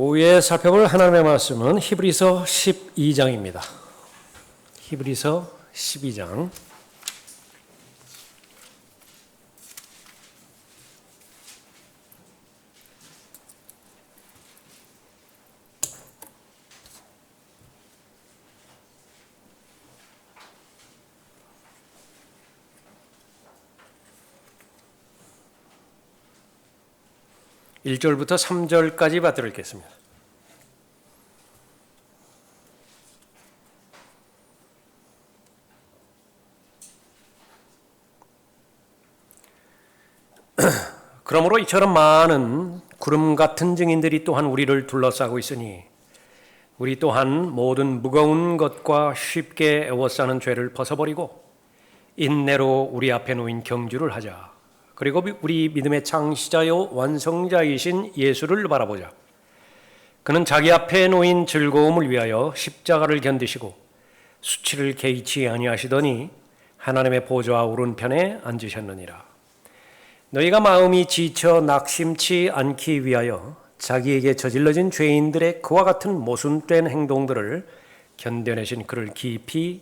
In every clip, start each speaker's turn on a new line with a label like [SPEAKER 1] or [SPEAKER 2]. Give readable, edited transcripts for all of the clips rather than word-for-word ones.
[SPEAKER 1] 오후에 살펴볼 하나님의 말씀은 히브리서 12장입니다. 히브리서 12장. 일절부터 3절까지 받들겠습니다. 그러므로 이처럼 많은 구름 같은 증인들이 또한 우리를 둘러싸고 있으니 우리 또한 모든 무거운 것과 쉽게 애워싸는 죄를 벗어버리고 인내로 우리 앞에 놓인 경주를 하자. 그리고 우리 믿음의 창시자요 완성자이신 예수를 바라보자. 그는 자기 앞에 놓인 즐거움을 위하여 십자가를 견디시고 수치를 개의치 아니하시더니 하나님의 보좌 오른편에 앉으셨느니라. 너희가 마음이 지쳐 낙심치 않기 위하여 자기에게 저질러진 죄인들의 그와 같은 모순된 행동들을 견뎌내신 그를 깊이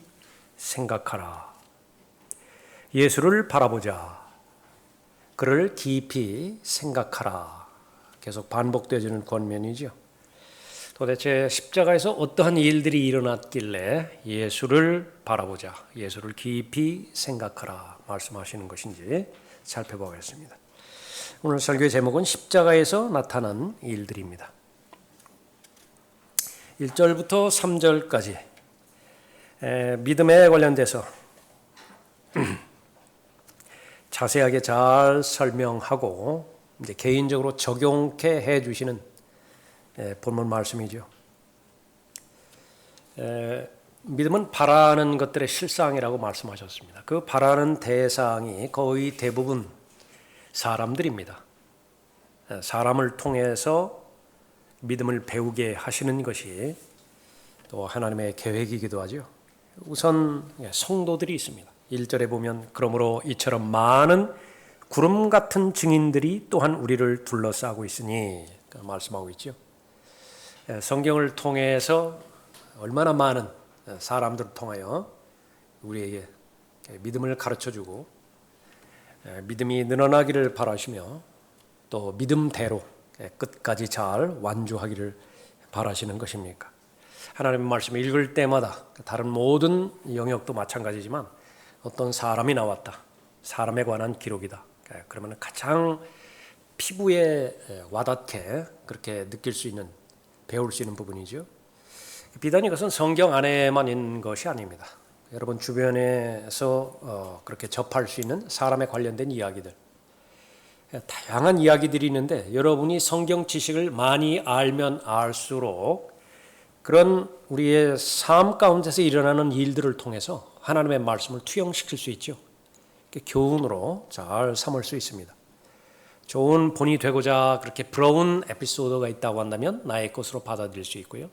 [SPEAKER 1] 생각하라. 예수를 바라보자. 그를 깊이 생각하라. 계속 반복되어지는 권면이죠. 도대체 십자가에서 어떠한 일들이 일어났길래 예수를 바라보자, 예수를 깊이 생각하라 말씀하시는 것인지 살펴보겠습니다. 오늘 설교의 제목은 십자가에서 나타난 일들입니다. 1절부터 3절까지 믿음에 관련돼서 자세하게 잘 설명하고 이제 개인적으로 적용케 해주시는 본문 말씀이죠. 믿음은 바라는 것들의 실상이라고 말씀하셨습니다. 그 바라는 대상이 거의 대부분 사람들입니다. 사람을 통해서 믿음을 배우게 하시는 것이 또 하나님의 계획이기도 하죠. 우선 성도들이 있습니다. 1절에 보면 그러므로 이처럼 많은 구름 같은 증인들이 또한 우리를 둘러싸고 있으니 말씀하고 있죠. 성경을 통해서 얼마나 많은 사람들을 통하여 우리에게 믿음을 가르쳐주고 믿음이 늘어나기를 바라시며 또 믿음대로 끝까지 잘 완주하기를 바라시는 것입니까? 하나님의 말씀을 읽을 때마다 다른 모든 영역도 마찬가지지만 어떤 사람이 나왔다. 사람에 관한 기록이다. 그러면 가장 피부에 와닿게 그렇게 느낄 수 있는, 배울 수 있는 부분이죠. 비단 이것은 성경 안에만 있는 것이 아닙니다. 여러분 주변에서 그렇게 접할 수 있는 사람에 관련된 이야기들, 다양한 이야기들이 있는데 여러분이 성경 지식을 많이 알면 알수록 그런 우리의 삶 가운데서 일어나는 일들을 통해서 하나님의 말씀을 투영시킬 수 있죠. 교훈으로 잘 삼을 수 있습니다. 좋은 본이 되고자 그렇게 부러운 에피소드가 있다고 한다면 나의 것으로 받아들일 수 있고요.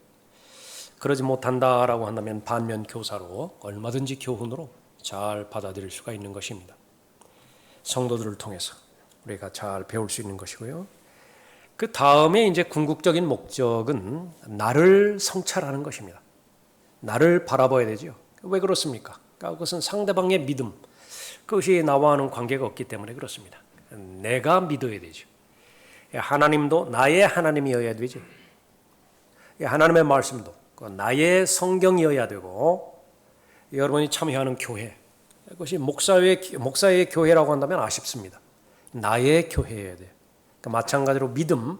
[SPEAKER 1] 그러지 못한다라고 한다면 반면 교사로 얼마든지 교훈으로 잘 받아들일 수가 있는 것입니다. 성도들을 통해서 우리가 잘 배울 수 있는 것이고요. 그 다음에 이제 궁극적인 목적은 나를 성찰하는 것입니다. 나를 바라봐야 되죠. 왜 그렇습니까? 그것은 상대방의 믿음, 그것이 나와 하는 관계가 없기 때문에 그렇습니다. 내가 믿어야 되죠. 하나님도 나의 하나님이어야 되죠. 하나님의 말씀도 나의 성경이어야 되고, 여러분이 참여하는 교회, 그것이 목사의 교회라고 한다면 아쉽습니다. 나의 교회여야 돼요. 마찬가지로 믿음,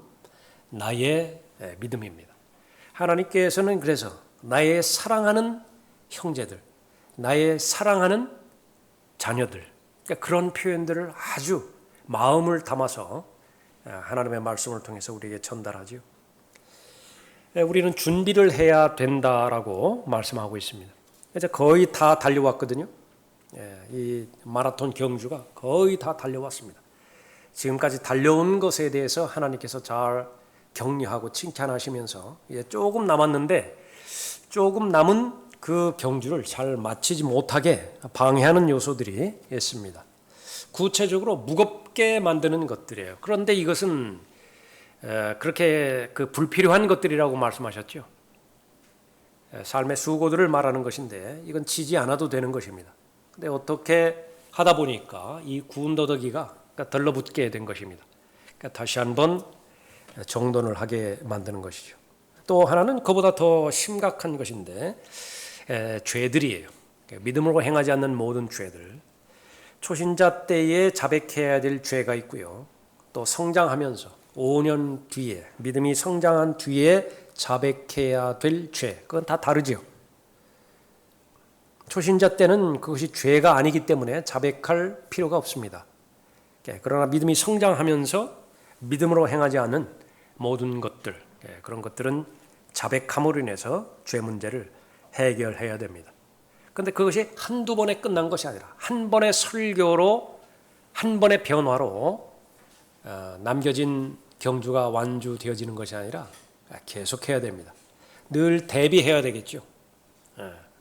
[SPEAKER 1] 나의 믿음입니다. 하나님께서는 그래서 나의 사랑하는 형제들, 나의 사랑하는 자녀들, 그런 표현들을 아주 마음을 담아서 하나님의 말씀을 통해서 우리에게 전달하죠. 우리는 준비를 해야 된다라고 말씀하고 있습니다. 이제 거의 다 달려왔거든요. 이 마라톤 경주가 거의 다 달려왔습니다. 지금까지 달려온 것에 대해서 하나님께서 잘 격려하고 칭찬하시면서 이제 조금 남았는데 조금 남은 그 경주를 잘 마치지 못하게 방해하는 요소들이 있습니다. 구체적으로 무겁게 만드는 것들이에요. 그런데 이것은 그렇게 그 불필요한 것들이라고 말씀하셨죠. 삶의 수고들을 말하는 것인데 이건 치지 않아도 되는 것입니다. 근데 어떻게 하다 보니까 이 구운더더기가 들러붙게 된 것입니다. 그러니까 다시 한번 정돈을 하게 만드는 것이죠. 또 하나는 그보다 더 심각한 것인데 죄들이에요. 믿음으로 행하지 않는 모든 죄들. 초신자 때에 자백해야 될 죄가 있고요. 또 성장하면서 5년 뒤에 믿음이 성장한 뒤에 자백해야 될 죄. 그건 다 다르죠. 초신자 때는 그것이 죄가 아니기 때문에 자백할 필요가 없습니다. 그러나 믿음이 성장하면서 믿음으로 행하지 않은 모든 것들, 그런 것들은 자백함으로 인해서 죄 문제를 해결해야 됩니다. 그런데 그것이 한두 번에 끝난 것이 아니라 한 번의 설교로, 한 번의 변화로 남겨진 경주가 완주되어지는 것이 아니라 계속해야 됩니다. 늘 대비해야 되겠죠.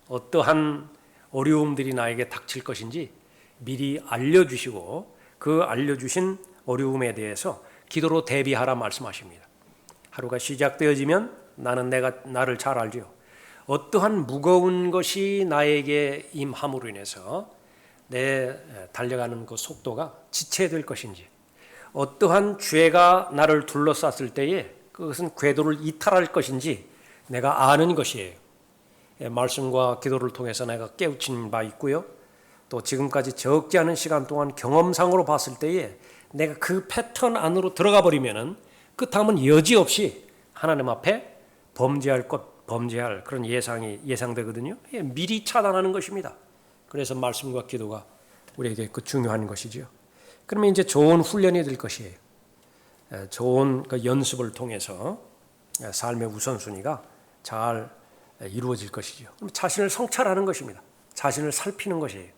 [SPEAKER 1] 어떠한 어려움들이 나에게 닥칠 것인지 미리 알려주시고 그 알려주신 어려움에 대해서 기도로 대비하라 말씀하십니다. 하루가 시작되어지면 나를 잘 알죠. 어떠한 무거운 것이 나에게 임함으로 인해서 내 달려가는 그 속도가 지체될 것인지, 어떠한 죄가 나를 둘러쌌을 때에 그것은 궤도를 이탈할 것인지 내가 아는 것이에요. 말씀과 기도를 통해서 내가 깨우친 바 있고요. 또 지금까지 적지 않은 시간 동안 경험상으로 봤을 때에 내가 그 패턴 안으로 들어가 버리면은 그 다음은 여지없이 하나님 앞에 범죄할 그런 예상되거든요. 미리 차단하는 것입니다. 그래서 말씀과 기도가 우리에게 그 중요한 것이죠. 그러면 이제 좋은 훈련이 될 것이에요. 좋은 그 연습을 통해서 삶의 우선순위가 잘 이루어질 것이죠. 자신을 성찰하는 것입니다. 자신을 살피는 것이에요.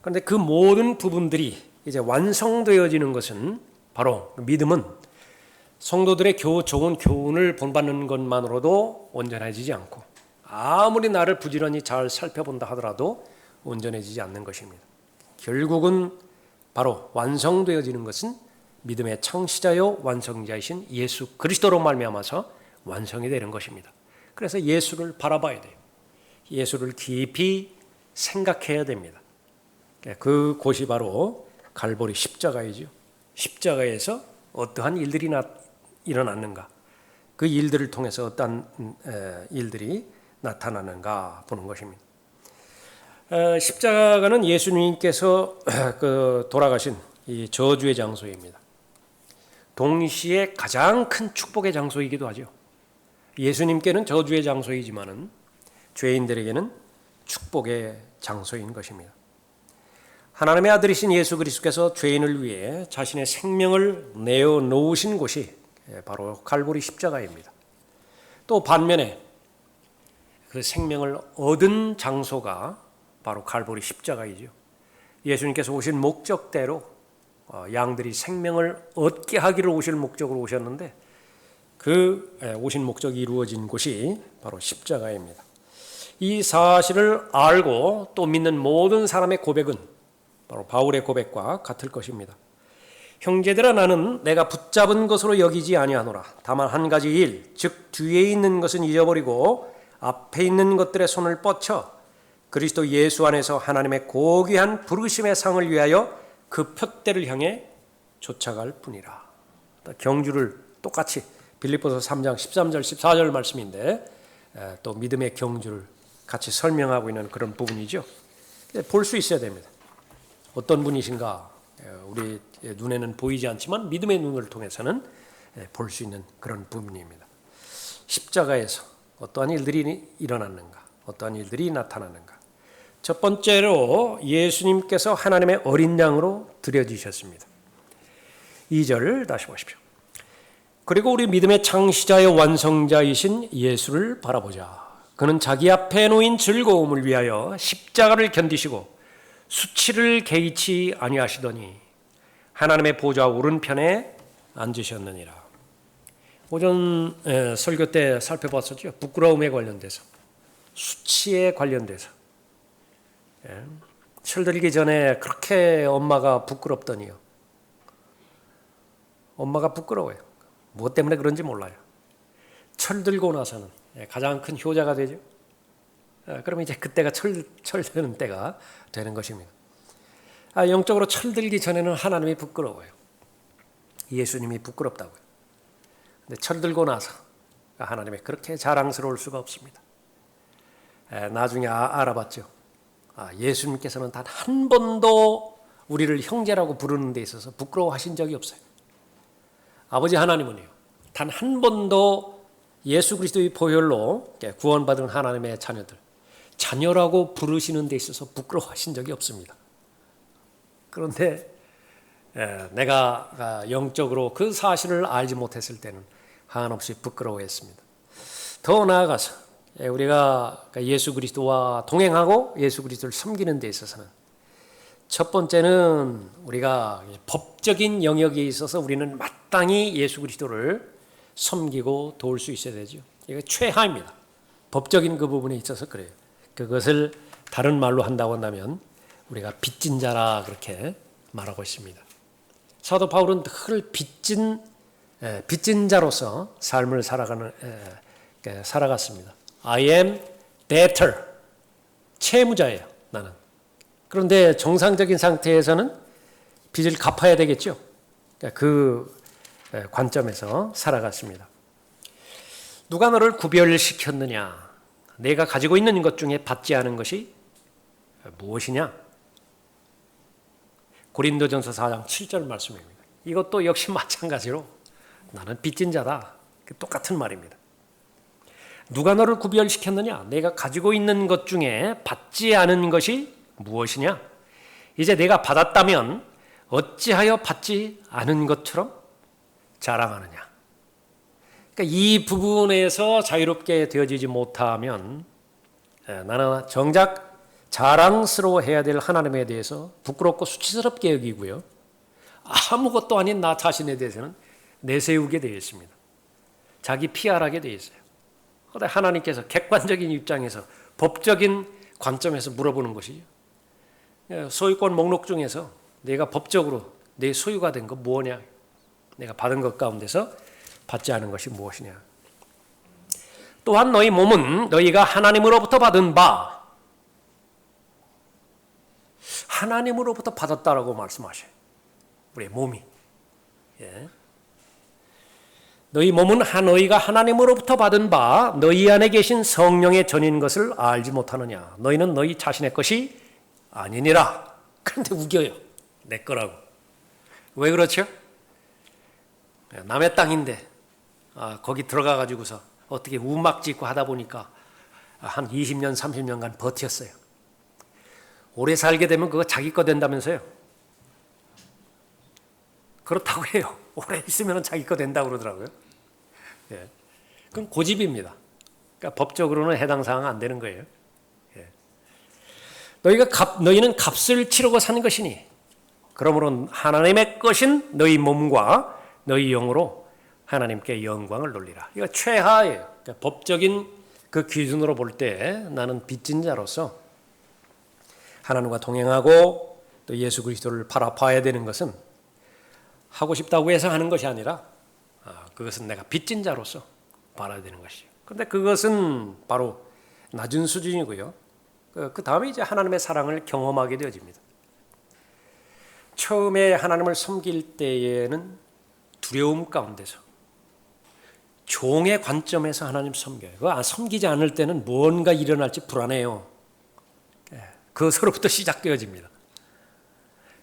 [SPEAKER 1] 그런데 그 모든 부분들이 이제 완성되어지는 것은 바로 믿음은 성도들의 좋은 교훈을 본받는 것만으로도 온전해지지 않고 아무리 나를 부지런히 잘 살펴본다 하더라도 온전해지지 않는 것입니다. 결국은 바로 완성되어지는 것은 믿음의 창시자요 완성자이신 예수 그리스도로 말미암아서 완성이 되는 것입니다. 그래서 예수를 바라봐야 돼요. 예수를 깊이 생각해야 됩니다. 그 곳이 바로 갈보리 십자가이죠. 십자가에서 어떠한 일들이 일어났는가, 그 일들을 통해서 어떠한 일들이 나타나는가 보는 것입니다. 십자가는 예수님께서 돌아가신 이 저주의 장소입니다. 동시에 가장 큰 축복의 장소이기도 하죠. 예수님께는 저주의 장소이지만은 죄인들에게는 축복의 장소인 것입니다. 하나님의 아들이신 예수 그리스도께서 죄인을 위해 자신의 생명을 내어 놓으신 곳이 바로 갈보리 십자가입니다. 또 반면에 그 생명을 얻은 장소가 바로 갈보리 십자가이죠. 예수님께서 오신 목적대로 양들이 생명을 얻게 하기를 오실 목적으로 오셨는데 그 오신 목적이 이루어진 곳이 바로 십자가입니다. 이 사실을 알고 또 믿는 모든 사람의 고백은 바로 바울의 고백과 같을 것입니다. 형제들아, 나는 내가 붙잡은 것으로 여기지 아니하노라. 다만 한 가지 일, 즉 뒤에 있는 것은 잊어버리고 앞에 있는 것들에 손을 뻗쳐 그리스도 예수 안에서 하나님의 고귀한 부르심의 상을 위하여 그 푯대를 향해 쫓아갈 뿐이라. 경주를 똑같이 빌립보서 3장 13절 14절 말씀인데 또 믿음의 경주를 같이 설명하고 있는 그런 부분이죠. 볼 수 있어야 됩니다. 어떤 분이신가 우리 눈에는 보이지 않지만 믿음의 눈을 통해서는 볼 수 있는 그런 부분입니다. 십자가에서 어떠한 일들이 일어났는가, 어떠한 일들이 나타나는가. 첫 번째로 예수님께서 하나님의 어린 양으로 드려지셨습니다. 2절 다시 보십시오. 그리고 우리 믿음의 창시자여 완성자이신 예수를 바라보자. 그는 자기 앞에 놓인 즐거움을 위하여 십자가를 견디시고 수치를 개의치 아니하시더니 하나님의 보좌 오른편에 앉으셨느니라. 오전 설교 때 살펴봤었죠. 부끄러움에 관련돼서, 수치에 관련돼서. 철들기 전에 그렇게 엄마가 부끄럽더니요. 엄마가 부끄러워요. 무엇 때문에 그런지 몰라요. 철들고 나서는 가장 큰 효자가 되죠. 그러면 이제 그때가 철드는 때가 되는 것입니다. 영적으로 철들기 전에는 하나님이 부끄러워요. 예수님이 부끄럽다고요. 근데 철들고 나서 하나님이 그렇게 자랑스러울 수가 없습니다. 나중에 알아봤죠. 예수님께서는 단 한 번도 우리를 형제라고 부르는 데 있어서 부끄러워하신 적이 없어요. 아버지 하나님은요, 단 한 번도 예수 그리스도의 보혈로 구원받은 하나님의 자녀라고 부르시는 데 있어서 부끄러워하신 적이 없습니다. 그런데 내가 영적으로 그 사실을 알지 못했을 때는 한없이 부끄러워했습니다. 더 나아가서 우리가 예수 그리스도와 동행하고 예수 그리스도를 섬기는 데 있어서는 첫 번째는 우리가 법적인 영역에 있어서 우리는 마땅히 예수 그리스도를 섬기고 도울 수 있어야 되죠. 이게 최하입니다. 법적인 그 부분에 있어서 그래요. 그것을 다른 말로 한다고 한다면 우리가 빚진 자라 그렇게 말하고 있습니다. 사도 바울은 늘 빚진 자로서 삶을 살아갔습니다. I am debtor, 채무자예요, 나는. 그런데 정상적인 상태에서는 빚을 갚아야 되겠죠. 그 관점에서 살아갔습니다. 누가 너를 구별시켰느냐? 내가 가지고 있는 것 중에 받지 않은 것이 무엇이냐? 고린도전서 4장 7절 말씀입니다. 이것도 역시 마찬가지로 나는 빚진 자다. 똑같은 말입니다. 누가 너를 구별시켰느냐? 내가 가지고 있는 것 중에 받지 않은 것이 무엇이냐? 이제 내가 받았다면 어찌하여 받지 않은 것처럼 자랑하느냐? 그러니까 이 부분에서 자유롭게 되어지지 못하면 나는 정작 자랑스러워해야 될 하나님에 대해서 부끄럽고 수치스럽게 여기고요. 아무것도 아닌 나 자신에 대해서는 내세우게 되어 있습니다. 자기 피할하게 되어 있어요. 그런데 하나님께서 객관적인 입장에서 법적인 관점에서 물어보는 것이죠. 소유권 목록 중에서 내가 법적으로 내 소유가 된 거 뭐냐? 내가 받은 것 가운데서 받지 않은 것이 무엇이냐? 또한 너희 몸은 너희가 하나님으로부터 받은 바, 하나님으로부터 받았다라고 말씀하셔요. 우리의 몸이. 너희 몸은 너희가 하나님으로부터 받은 바 너희 안에 계신 성령의 전인 것을 알지 못하느냐? 너희는 너희 자신의 것이 아니니라. 그런데 우겨요. 내 거라고. 왜 그렇죠? 남의 땅인데 거기 들어가 가지고서 어떻게 우막 짓고 하다 보니까 한 20년 30년간 버텼어요. 오래 살게 되면 그거 자기 거 된다면서요. 그렇다고 해요. 오래 있으면 자기 거 된다고 그러더라고요. 그건 고집입니다. 그러니까 법적으로는 해당 사항 안 되는 거예요. 너희는 값을 치르고 사는 것이니 그러므로 하나님의 것인 너희 몸과 너희 영으로 하나님께 영광을 돌리라. 이거 최하예요. 그러니까 법적인 그 기준으로 볼 때 나는 빚진 자로서 하나님과 동행하고 또 예수 그리스도를 바라봐야 되는 것은 하고 싶다고 해서 하는 것이 아니라 그것은 내가 빚진 자로서 바라야 되는 것이죠. 그런데 그것은 바로 낮은 수준이고요. 그 다음에 이제 하나님의 사랑을 경험하게 되어집니다. 처음에 하나님을 섬길 때에는 두려움 가운데서 종의 관점에서 하나님 섬겨요. 섬기지 않을 때는 뭔가 일어날지 불안해요. 그것으로부터 시작되어집니다.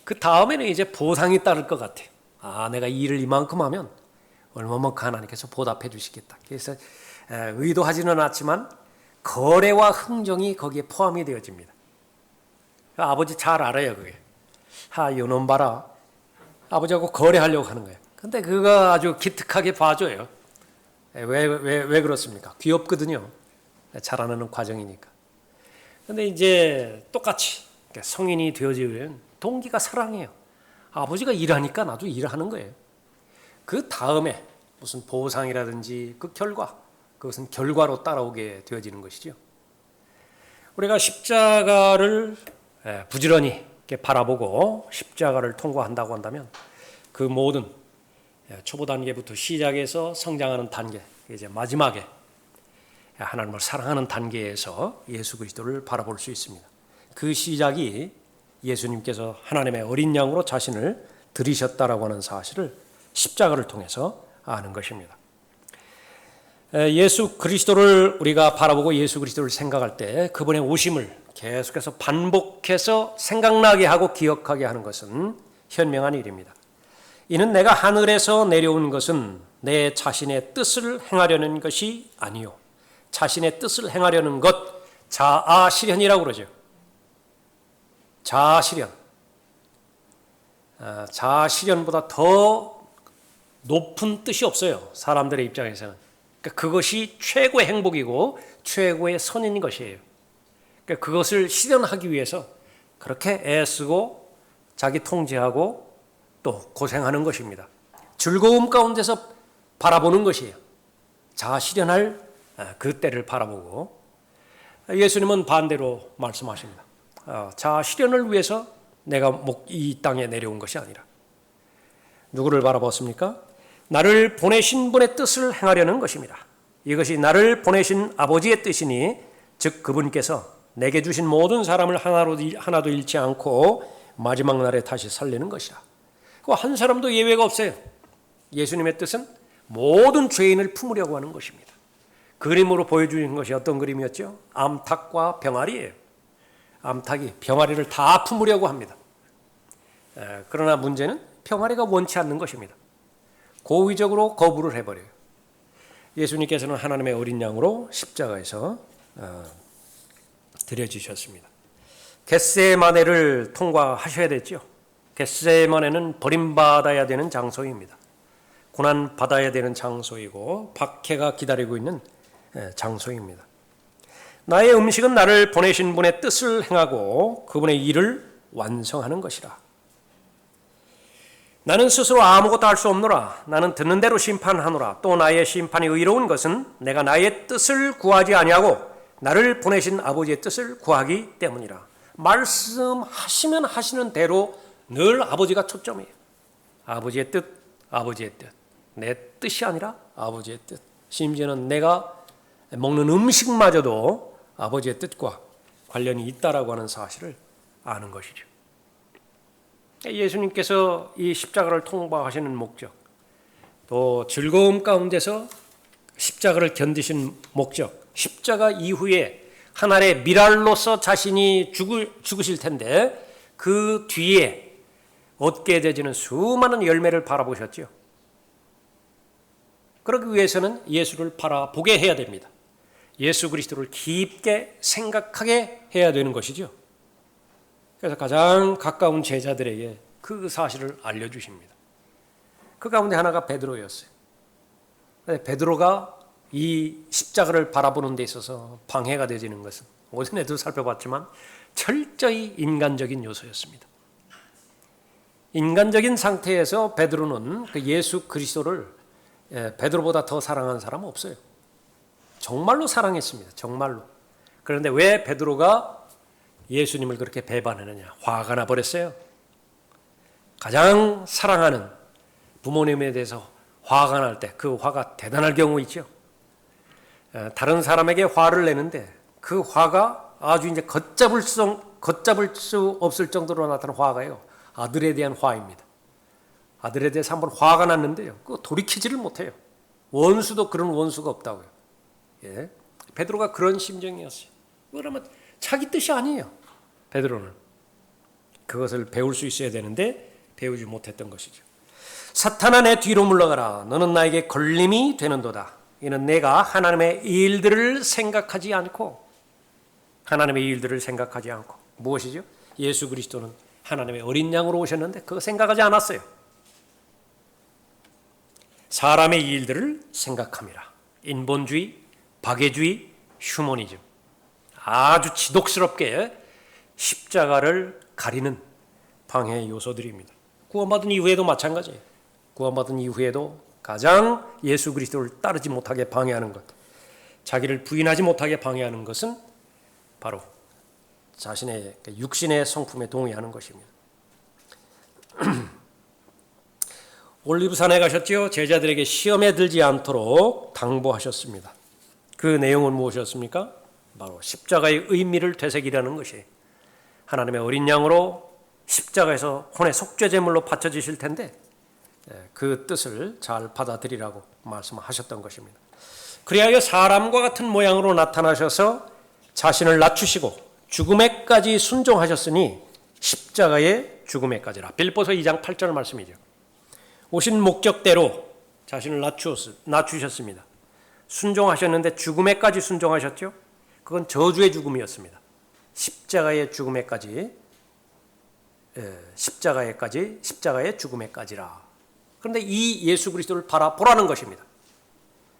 [SPEAKER 1] 그 다음에는 이제 보상이 따를 것 같아요. 내가 이 일을 이만큼 하면 얼마만큼 하나님께서 보답해 주시겠다. 그래서 의도하지는 않지만 거래와 흥정이 거기에 포함이 되어집니다. 아버지 잘 알아요, 그게. 요놈 봐라. 아버지하고 거래하려고 하는 거예요. 근데 그거 아주 기특하게 봐줘요. 왜 그렇습니까? 귀엽거든요. 자라나는 과정이니까. 근데 이제 똑같이 성인이 되어지면 동기가 사랑이에요. 아버지가 일하니까 나도 일하는 거예요. 그 다음에 무슨 보상이라든지 그 결과, 그것은 결과로 따라오게 되어지는 것이죠. 우리가 십자가를 부지런히 이렇게 바라보고 십자가를 통과한다고 한다면 그 모든 초보 단계부터 시작해서 성장하는 단계, 이제 마지막에 하나님을 사랑하는 단계에서 예수 그리스도를 바라볼 수 있습니다. 그 시작이 예수님께서 하나님의 어린 양으로 자신을 들이셨다라고 하는 사실을 십자가를 통해서 아는 것입니다. 예수 그리스도를 우리가 바라보고 예수 그리스도를 생각할 때 그분의 오심을 계속해서 반복해서 생각나게 하고 기억하게 하는 것은 현명한 일입니다. 이는 내가 하늘에서 내려온 것은 내 자신의 뜻을 행하려는 것이 아니요 자신의 뜻을 행하려는 것, 자아실현이라고 그러죠. 자아실현. 자아실현보다 더 높은 뜻이 없어요. 사람들의 입장에서는. 그러니까 그것이 최고의 행복이고 최고의 선인 것이에요. 그러니까 그것을 실현하기 위해서 그렇게 애쓰고 자기 통제하고 또 고생하는 것입니다. 즐거움 가운데서 바라보는 것이에요. 자아 실현할 그 때를 바라보고, 예수님은 반대로 말씀하십니다. 자아 실현을 위해서 내가 이 땅에 내려온 것이 아니라 누구를 바라봤습니까? 나를 보내신 분의 뜻을 행하려는 것입니다. 이것이 나를 보내신 아버지의 뜻이니 즉 그분께서 내게 주신 모든 사람을 하나도 잃지 않고 마지막 날에 다시 살리는 것이라. 그 한 사람도 예외가 없어요. 예수님의 뜻은 모든 죄인을 품으려고 하는 것입니다. 그림으로 보여주신 것이 어떤 그림이었죠? 암탉과 병아리예요. 암탉이 병아리를 다 품으려고 합니다. 그러나 문제는 병아리가 원치 않는 것입니다. 고의적으로 거부를 해버려요. 예수님께서는 하나님의 어린 양으로 십자가에서 드려지셨습니다. 겟세마네를 통과하셔야 됐죠. 겟세마네는 버림받아야 되는 장소입니다. 고난받아야 되는 장소이고 박해가 기다리고 있는 장소입니다. 나의 음식은 나를 보내신 분의 뜻을 행하고 그분의 일을 완성하는 것이라. 나는 스스로 아무것도 할 수 없노라. 나는 듣는 대로 심판하노라. 또 나의 심판이 의로운 것은 내가 나의 뜻을 구하지 아니하고 나를 보내신 아버지의 뜻을 구하기 때문이라. 말씀하시면 하시는 대로 늘 아버지가 초점이에요. 아버지의 뜻, 아버지의 뜻. 내 뜻이 아니라 아버지의 뜻. 심지어는 내가 먹는 음식마저도 아버지의 뜻과 관련이 있다라고 하는 사실을 아는 것이죠. 예수님께서 이 십자가를 통과하시는 목적, 또 즐거움 가운데서 십자가를 견디신 목적, 십자가 이후에 하나의 미랄로서 자신이 죽으실 텐데 그 뒤에 얻게 되지는 수많은 열매를 바라보셨죠. 그러기 위해서는 예수를 바라보게 해야 됩니다. 예수 그리스도를 깊게 생각하게 해야 되는 것이죠. 그래서 가장 가까운 제자들에게 그 사실을 알려주십니다. 그 가운데 하나가 베드로였어요. 베드로가 이 십자가를 바라보는 데 있어서 방해가 되지는 것은 오전에도 살펴봤지만 철저히 인간적인 요소였습니다. 인간적인 상태에서 베드로는 그 예수 그리스도를 베드로보다 더 사랑하는 사람은 없어요. 정말로 사랑했습니다. 정말로. 그런데 왜 베드로가 예수님을 그렇게 배반하느냐? 화가 나버렸어요. 가장 사랑하는 부모님에 대해서 화가 날 때 그 화가 대단할 경우 있죠. 다른 사람에게 화를 내는데 그 화가 아주 이제 걷잡을 수 없을 정도로 나타난 화가요. 아들에 대한 화입니다. 아들에 대해서 한번 화가 났는데요. 그거 돌이키지를 못해요. 원수도 그런 원수가 없다고요. 예. 베드로가 그런 심정이었어요. 그러면 자기 뜻이 아니에요. 베드로는 그것을 배울 수 있어야 되는데 배우지 못했던 것이죠. 사탄아 내 뒤로 물러가라. 너는 나에게 걸림이 되는도다. 이는 내가 하나님의 일들을 생각하지 않고 무엇이죠? 예수 그리스도는 하나님의 어린 양으로 오셨는데 그거 생각하지 않았어요. 사람의 일들을 생각함이라. 인본주의, 박애주의, 휴머니즘. 아주 지독스럽게 십자가를 가리는 방해 요소들입니다. 구원받은 이후에도 마찬가지예요. 구원받은 이후에도 가장 예수 그리스도를 따르지 못하게 방해하는 것, 자기를 부인하지 못하게 방해하는 것은 바로 자신의 육신의 성품에 동의하는 것입니다. 올리브산에 가셨지요. 제자들에게 시험에 들지 않도록 당부하셨습니다. 그 내용은 무엇이었습니까? 바로 십자가의 의미를 되새기라는 것이, 하나님의 어린 양으로 십자가에서 혼의 속죄제물로 바쳐지실 텐데 그 뜻을 잘 받아들이라고 말씀하셨던 것입니다. 그리하여 사람과 같은 모양으로 나타나셔서 자신을 낮추시고 죽음에까지 순종하셨으니 십자가의 죽음에까지라. 빌립보서 2장 8절 말씀이죠. 오신 목적대로 자신을 낮추셨습니다. 순종하셨는데 죽음에까지 순종하셨죠. 그건 저주의 죽음이었습니다. 십자가의 죽음에까지, 십자가의 죽음에까지라. 그런데 이 예수 그리스도를 바라보라는 것입니다.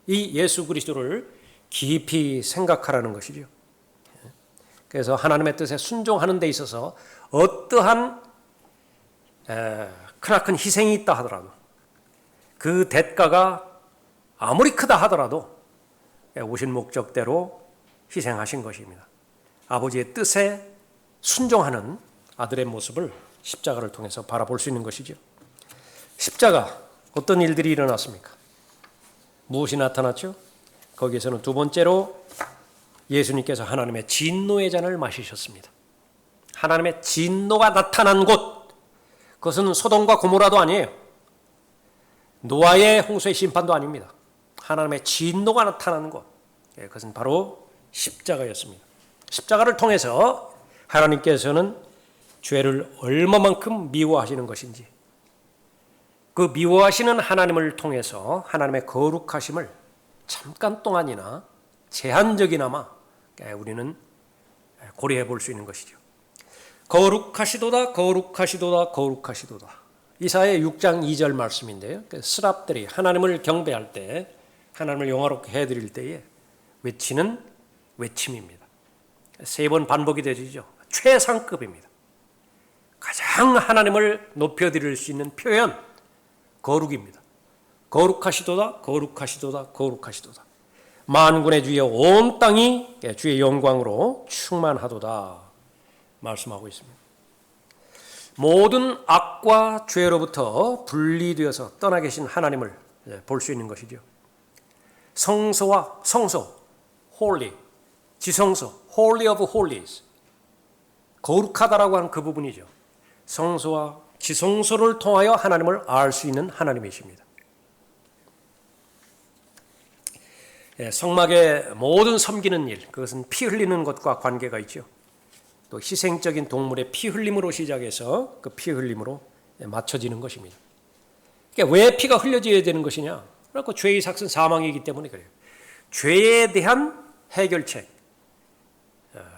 [SPEAKER 1] 이 예수 그리스도를 깊이 생각하라는 것이죠. 그래서 하나님의 뜻에 순종하는 데 있어서 어떠한 크나큰 희생이 있다 하더라도, 그 대가가 아무리 크다 하더라도 오신 목적대로 희생하신 것입니다. 아버지의 뜻에 순종하는 아들의 모습을 십자가를 통해서 바라볼 수 있는 것이죠. 십자가, 어떤 일들이 일어났습니까? 무엇이 나타났죠? 거기에서는 두 번째로 예수님께서 하나님의 진노의 잔을 마시셨습니다. 하나님의 진노가 나타난 곳, 그것은 소돔과 고모라도 아니에요. 노아의 홍수의 심판도 아닙니다. 하나님의 진노가 나타나는 곳, 그것은 바로 십자가였습니다. 십자가를 통해서 하나님께서는 죄를 얼마만큼 미워하시는 것인지, 그 미워하시는 하나님을 통해서 하나님의 거룩하심을 잠깐 동안이나 제한적이나마 우리는 고려해 볼 수 있는 것이죠. 거룩하시도다, 거룩하시도다, 거룩하시도다. 이사야 6장 2절 말씀인데요. 스랍들이 하나님을 경배할 때, 하나님을 영화롭게 해드릴 때에 외치는 외침입니다. 3번 반복이 되죠. 최상급입니다. 가장 하나님을 높여드릴 수 있는 표현, 거룩입니다. 거룩하시도다, 거룩하시도다, 거룩하시도다. 만군의 주여 온 땅이 주의 영광으로 충만하도다 말씀하고 있습니다. 모든 악과 죄로부터 분리되어서 떠나 계신 하나님을 볼 수 있는 것이죠. 성소와 성소, holy, 지성소, holy of holies, 거룩하다라고 하는 그 부분이죠. 성소와 지성소를 통하여 하나님을 알 수 있는 하나님이십니다. 성막의 모든 섬기는 일, 그것은 피 흘리는 것과 관계가 있죠. 또 희생적인 동물의 피 흘림으로 시작해서 그 피 흘림으로 맞춰지는 것입니다. 그러니까 왜 피가 흘려져야 되는 것이냐? 그러니까 죄의 삭은 사망이기 때문에 그래요. 죄에 대한 해결책,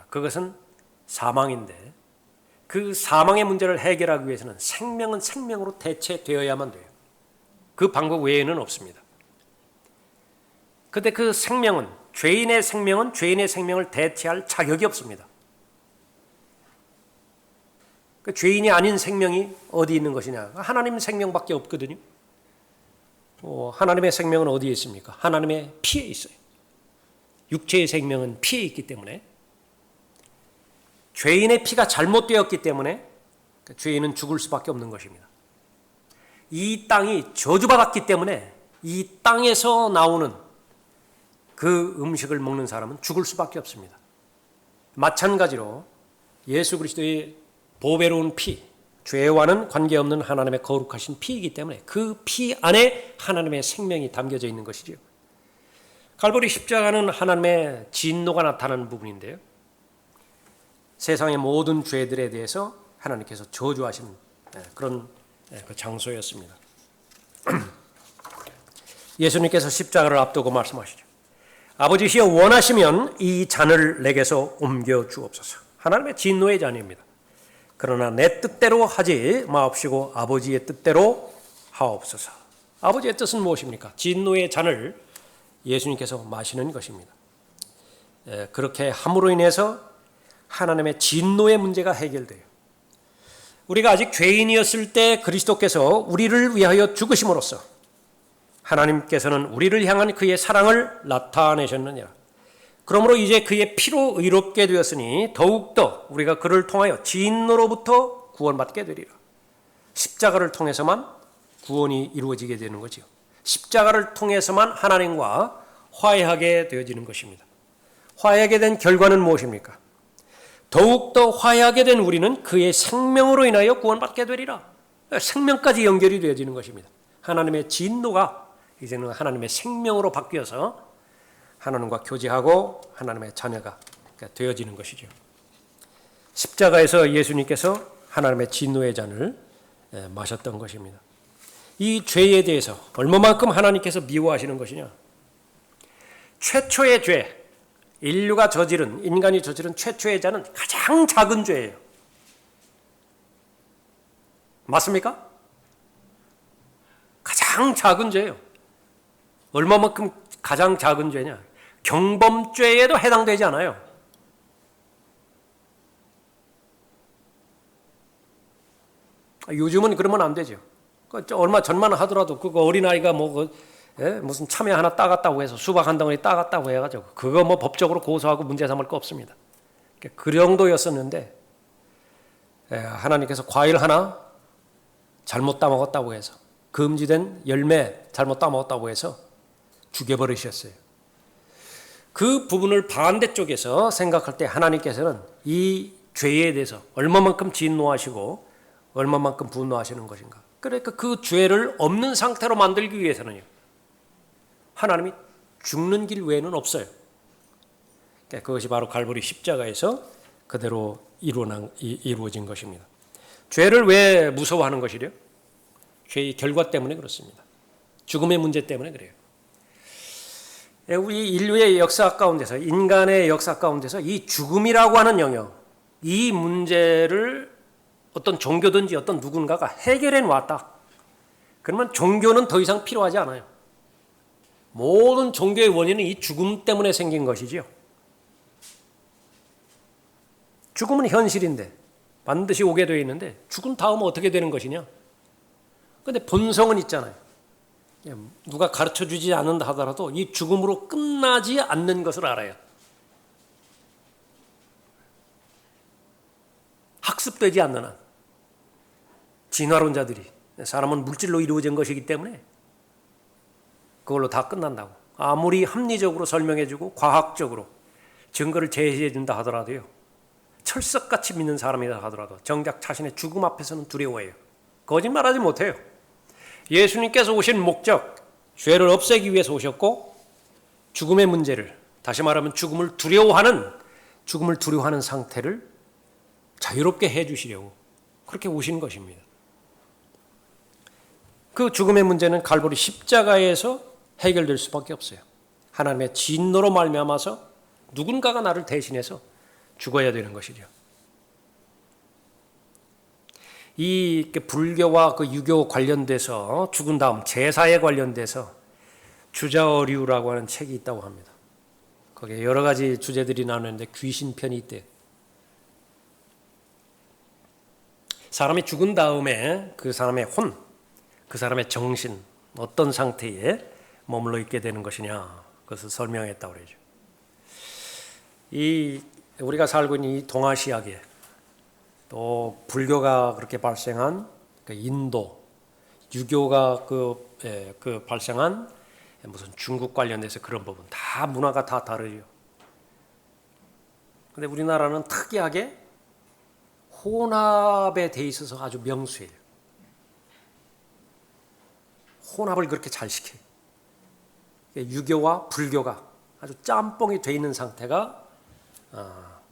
[SPEAKER 1] 그것은 사망인데, 그 사망의 문제를 해결하기 위해서는 생명은 생명으로 대체되어야만 돼요. 그 방법 외에는 없습니다. 그런데 그 생명은, 죄인의 생명은 죄인의 생명을 대체할 자격이 없습니다. 그 죄인이 아닌 생명이 어디 있는 것이냐? 하나님 생명밖에 없거든요. 하나님의 생명은 어디에 있습니까? 하나님의 피에 있어요. 육체의 생명은 피에 있기 때문에, 죄인의 피가 잘못되었기 때문에 죄인은 죽을 수밖에 없는 것입니다. 이 땅이 저주받았기 때문에 이 땅에서 나오는 그 음식을 먹는 사람은 죽을 수밖에 없습니다. 마찬가지로 예수 그리스도의 보배로운 피, 죄와는 관계없는 하나님의 거룩하신 피이기 때문에 그 피 안에 하나님의 생명이 담겨져 있는 것이죠. 갈보리 십자가는 하나님의 진노가 나타나는 부분인데요. 세상의 모든 죄들에 대해서 하나님께서 저주하시는 그런 장소였습니다. 예수님께서 십자가를 앞두고 말씀하시죠. 아버지시여 원하시면 이 잔을 내게서 옮겨 주옵소서. 하나님의 진노의 잔입니다. 그러나 내 뜻대로 하지 마옵시고 아버지의 뜻대로 하옵소서. 아버지의 뜻은 무엇입니까? 진노의 잔을 예수님께서 마시는 것입니다. 그렇게 함으로 인해서 하나님의 진노의 문제가 해결돼요. 우리가 아직 죄인이었을 때 그리스도께서 우리를 위하여 죽으심으로써 하나님께서는 우리를 향한 그의 사랑을 나타내셨느니라. 그러므로 이제 그의 피로 의롭게 되었으니 더욱더 우리가 그를 통하여 진노로부터 구원받게 되리라. 십자가를 통해서만 구원이 이루어지게 되는 거죠. 십자가를 통해서만 하나님과 화해하게 되어지는 것입니다. 화해하게 된 결과는 무엇입니까? 더욱더 화해하게 된 우리는 그의 생명으로 인하여 구원받게 되리라. 생명까지 연결이 되어지는 것입니다. 하나님의 진노가 이제는 하나님의 생명으로 바뀌어서 하나님과 교제하고 하나님의 자녀가 되어지는 것이죠. 십자가에서 예수님께서 하나님의 진노의 잔을 마셨던 것입니다. 이 죄에 대해서 얼마만큼 하나님께서 미워하시는 것이냐? 최초의 죄, 인간이 저지른 최초의 죄는 가장 작은 죄예요. 맞습니까? 가장 작은 죄예요. 얼마만큼 가장 작은 죄냐? 경범죄에도 해당되지 않아요. 요즘은 그러면 안 되죠. 얼마 전만 하더라도 그거 어린아이가 무슨 참외 하나 따갔다고 해서 수박 한 덩어리 따갔다고 해가지고 그거 법적으로 고소하고 문제 삼을 거 없습니다. 그 정도였었는데 하나님께서 과일 하나 잘못 따먹었다고 해서 금지된 열매 잘못 따먹었다고 해서 죽여버리셨어요. 그 부분을 반대쪽에서 생각할 때 하나님께서는 이 죄에 대해서 얼마만큼 진노하시고 얼마만큼 분노하시는 것인가. 그러니까 그 죄를 없는 상태로 만들기 위해서는요, 하나님이 죽는 길 외에는 없어요. 그러니까 그것이 바로 갈보리 십자가에서 그대로 이루어진 것입니다. 죄를 왜 무서워하는 것이래요? 죄의 결과 때문에 그렇습니다. 죽음의 문제 때문에 그래요. 우리 인류의 역사 가운데서, 인간의 역사 가운데서 이 죽음이라고 하는 영역, 이 문제를 어떤 종교든지 어떤 누군가가 해결해 놨다. 그러면 종교는 더 이상 필요하지 않아요. 모든 종교의 원인은 이 죽음 때문에 생긴 것이지요. 죽음은 현실인데 반드시 오게 되어 있는데 죽은 다음 어떻게 되는 것이냐? 그런데 본성은 있잖아요. 누가 가르쳐주지 않는다 하더라도 이 죽음으로 끝나지 않는 것을 알아요. 학습되지 않는 한. 진화론자들이 사람은 물질로 이루어진 것이기 때문에 그걸로 다 끝난다고. 아무리 합리적으로 설명해주고 과학적으로 증거를 제시해준다 하더라도요, 철석같이 믿는 사람이다 하더라도 정작 자신의 죽음 앞에서는 두려워해요. 거짓말하지 못해요. 예수님께서 오신 목적, 죄를 없애기 위해서 오셨고 죽음의 문제를, 다시 말하면 죽음을 두려워하는 상태를 자유롭게 해주시려고 그렇게 오신 것입니다. 그 죽음의 문제는 갈보리 십자가에서 해결될 수밖에 없어요. 하나님의 진노로 말미암아서 누군가가 나를 대신해서 죽어야 되는 것이죠. 이 불교와 그 유교 관련돼서 죽은 다음 제사에 관련돼서 주자어류라고 하는 책이 있다고 합니다. 거기에 여러 가지 주제들이 나오는데 귀신편이 있대요. 사람이 죽은 다음에 그 사람의 혼, 그 사람의 정신, 어떤 상태에 머물러 있게 되는 것이냐, 그것을 설명했다고 그러죠. 우리가 살고 있는 이 동아시아계, 또 불교가 그렇게 발생한 그 인도, 유교가 발생한 무슨 중국 관련돼서 그런 부분, 다 문화가 다 다르죠. 근데 우리나라는 특이하게 혼합에 돼 있어서 아주 명수예요. 혼합을 그렇게 잘 시켜요. 유교와 불교가 아주 짬뽕이 돼 있는 상태가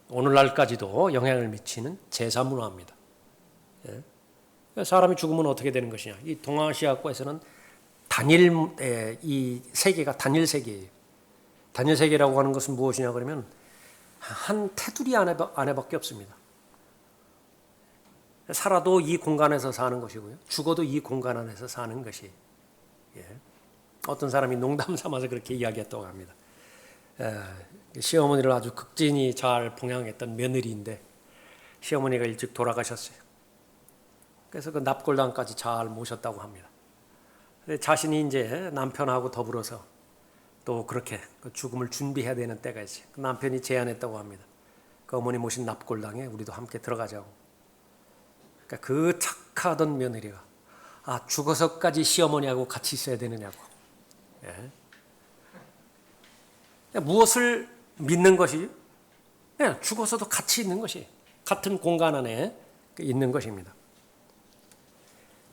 [SPEAKER 1] 오늘날까지도 영향을 미치는 제사 문화입니다. 사람이 죽으면 어떻게 되는 것이냐? 이 동아시아권에서는 이 세계가 단일 세계예요. 단일 세계라고 하는 것은 무엇이냐 그러면 한 테두리 안에밖에 없습니다. 살아도 이 공간에서 사는 것이고요, 죽어도 이 공간 안에서 사는 것이. 어떤 사람이 농담 삼아서 그렇게 이야기했다고 합니다. 시어머니를 아주 극진히 잘 봉양했던 며느리인데 시어머니가 일찍 돌아가셨어요. 그래서 그 납골당까지 잘 모셨다고 합니다. 근데 자신이 이제 남편하고 더불어서 또 그렇게 그 죽음을 준비해야 되는 때가 있어요. 그 남편이 제안했다고 합니다. 그 어머니 모신 납골당에 우리도 함께 들어가자고. 그러니까 그 착하던 며느리가 죽어서까지 시어머니하고 같이 있어야 되느냐고. 예. 무엇을 믿는 것이? 죽어서도 같이 있는 것이, 같은 공간 안에 있는 것입니다.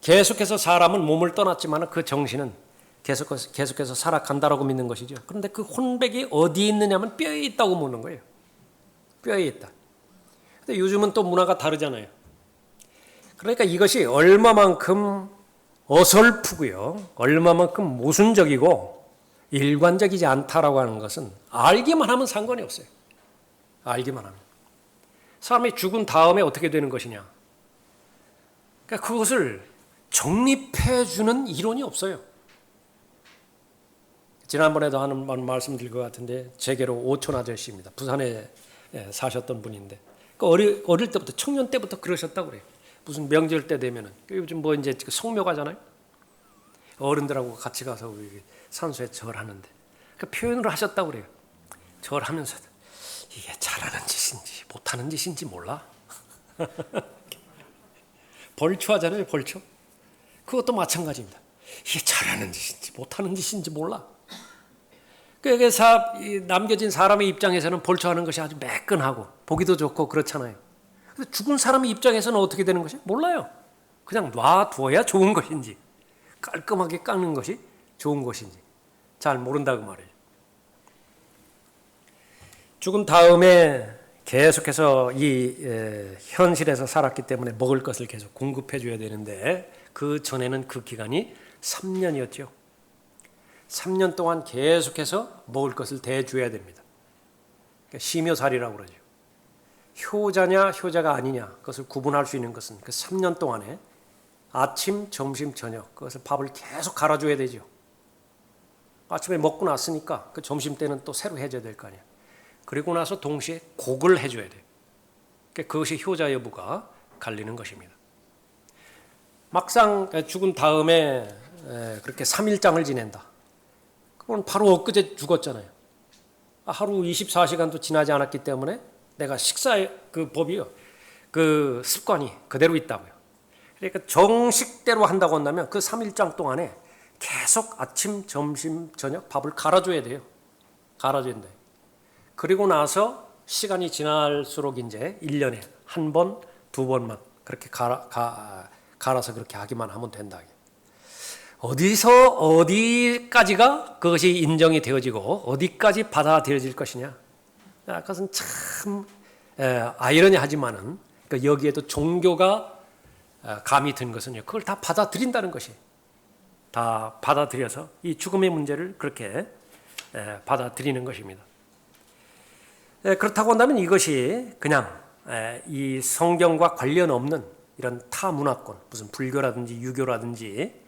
[SPEAKER 1] 계속해서 사람은 몸을 떠났지만 그 정신은 계속해서 살아간다라고 믿는 것이죠. 그런데 그 혼백이 어디에 있느냐면 뼈에 있다고 묻는 거예요. 뼈에 있다. 근데 요즘은 또 문화가 다르잖아요. 그러니까 이것이 얼마만큼 어설프고요, 얼마만큼 모순적이고 일관적이지 않다라고 하는 것은 알기만 하면 상관이 없어요. 알기만 하면. 사람이 죽은 다음에 어떻게 되는 것이냐. 그러니까 그것을 정립해 주는 이론이 없어요. 지난번에도 한 번 말씀드릴 것 같은데, 제게로 오촌 아저씨입니다. 부산에 사셨던 분인데, 어릴 때부터, 청년 때부터 그러셨다고 그래요. 무슨 명절 때 되면은, 요즘 뭐 이제 성묘가잖아요. 어른들하고 같이 가서 산소에 절하는데, 그 표현을 하셨다고 그래요. 절하면서 이게 잘하는 짓인지 못하는 짓인지 몰라. 벌초하잖아요, 벌초. 그것도 마찬가지입니다. 이게 잘하는 짓인지 못하는 짓인지 몰라. 그래서 남겨진 사람의 입장에서는 벌초하는 것이 아주 매끈하고 보기도 좋고 그렇잖아요. 죽은 사람의 입장에서는 어떻게 되는 것이? 몰라요. 그냥 놔두어야 좋은 것인지, 깔끔하게 깎는 것이 좋은 것인지 잘 모른다고 말이에요. 죽은 다음에 계속해서 이 현실에서 살았기 때문에 먹을 것을 계속 공급해 줘야 되는데, 그 전에는 그 기간이 3년이었죠. 3년 동안 계속해서 먹을 것을 대줘야 됩니다. 그러니까 심여살이라고 그러죠. 효자냐 효자가 아니냐, 그것을 구분할 수 있는 것은 그 3년 동안에 아침, 점심, 저녁 그것을 밥을 계속 갈아줘야 되죠. 아침에 먹고 났으니까 그 점심 때는 또 새로 해줘야 될 거 아니에요. 그리고 나서 동시에 곡을 해줘야 돼요. 그러니까 그것이 효자 여부가 갈리는 것입니다. 막상 죽은 다음에 그렇게 3일장을 지낸다. 그건 바로 엊그제 죽었잖아요. 하루 24시간도 지나지 않았기 때문에 내가 식사의 그 법이요, 그 습관이 그대로 있다고요. 그러니까 정식대로 한다고 한다면 그 3일장 동안에 계속 아침, 점심, 저녁 밥을 갈아줘야 돼요. 갈아줘야 돼요. 그리고 나서 시간이 지날수록 이제 1년에 한 번, 두 번만 그렇게 갈아서 그렇게 하기만 하면 된다. 어디서 어디까지가 그것이 인정이 되어지고 어디까지 받아들여질 것이냐. 그것은 참 아이러니하지만은, 그러니까 여기에도 종교가 감이 든 것은요, 그걸 다 받아들인다는 것이, 다 받아들여서 이 죽음의 문제를 그렇게 받아들이는 것입니다. 그렇다고 한다면 이것이 그냥 이 성경과 관련 없는 이런 타 문화권, 무슨 불교라든지 유교라든지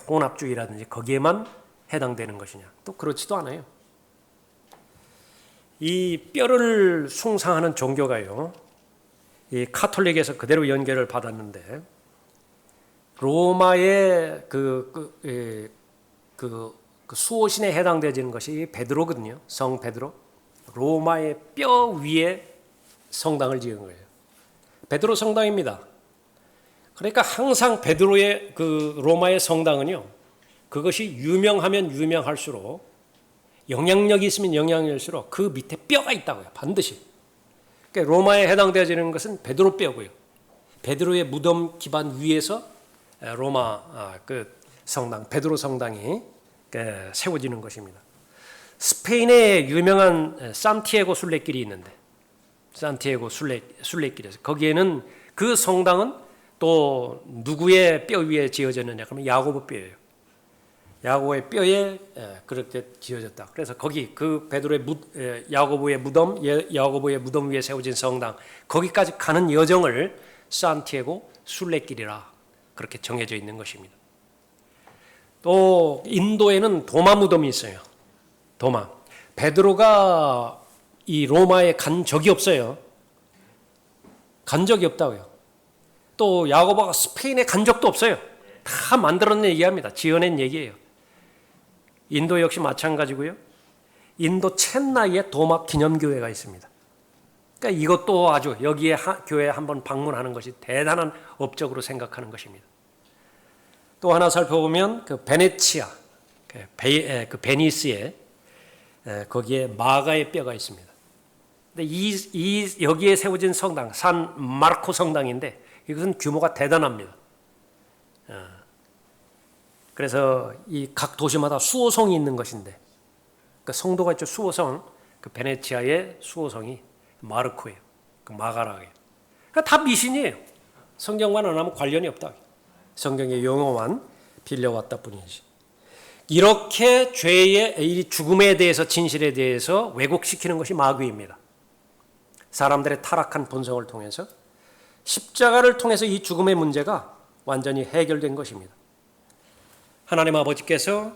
[SPEAKER 1] 혼합주의라든지 거기에만 해당되는 것이냐, 또 그렇지도 않아요. 이 뼈를 숭상하는 종교가요, 이 카톨릭에서 그대로 연결을 받았는데, 로마의 그 수호신에 해당되는 것이 베드로거든요. 성 베드로. 로마의 뼈 위에 성당을 지은 거예요. 베드로 성당입니다. 그러니까 항상 베드로의 그 로마의 성당은요, 그것이 유명하면 유명할수록, 영향력이 있으면 영향력일수록 그 밑에 뼈가 있다고요. 반드시. 그러니까 로마에 해당되어지는 것은 베드로 뼈고요. 베드로의 무덤 기반 위에서 로마 그 성당, 베드로 성당이 세워지는 것입니다. 스페인에 유명한 산티아고 순례길이 있는데, 산티아고 순례길에서 거기에는 그 성당은 또 누구의 뼈 위에 지어졌느냐 그러면 야고보 뼈예요. 야고보의 뼈에 그렇게 지어졌다. 그래서 거기 그 베드로의 야고보의 무덤 위에 세워진 성당, 거기까지 가는 여정을 산티아고 순례길이라 그렇게 정해져 있는 것입니다. 또 인도에는 도마 무덤이 있어요. 도마. 베드로가 이 로마에 간 적이 없어요. 간 적이 없다고요. 또 야고보가 스페인에 간 적도 없어요. 다 만들어낸 얘기합니다. 지어낸 얘기예요. 인도 역시 마찬가지고요. 인도 첸나이에 도마 기념교회가 있습니다. 그러니까 이것도 아주 여기에 교회에 한번 방문하는 것이 대단한 업적으로 생각하는 것입니다. 또 하나 살펴보면 그 베네치아, 그 베니스에 거기에 마가의 뼈가 있습니다. 근데 여기에 세워진 성당, 산 마르코 성당인데 이것은 규모가 대단합니다. 그래서 이 각 도시마다 수호성이 있는 것인데 그 성도가 있죠. 수호성, 그 베네치아의 수호성이 마르코예요. 그 마가라고요. 다 미신이에요. 성경만 안 하면 관련이 없다. 성경의 용어만 빌려왔다 뿐이지. 이렇게 죄의 죽음에 대해서 진실에 대해서 왜곡시키는 것이 마귀입니다. 사람들의 타락한 본성을 통해서 십자가를 통해서 이 죽음의 문제가 완전히 해결된 것입니다. 하나님 아버지께서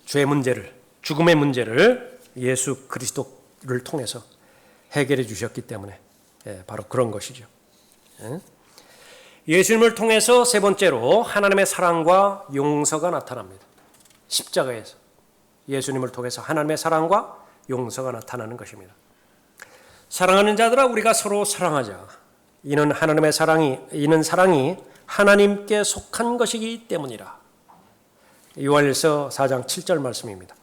[SPEAKER 1] 죄 문제를, 죽음의 문제를 예수 그리스도를 통해서 해결해 주셨기 때문에 바로 그런 것이죠. 예수님을 통해서 세 번째로 하나님의 사랑과 용서가 나타납니다. 십자가에서 예수님을 통해서 하나님의 사랑과 용서가 나타나는 것입니다. 사랑하는 자들아 우리가 서로 사랑하자. 이는 사랑이 하나님께 속한 것이기 때문이라. 요한일서 4장 7절 말씀입니다.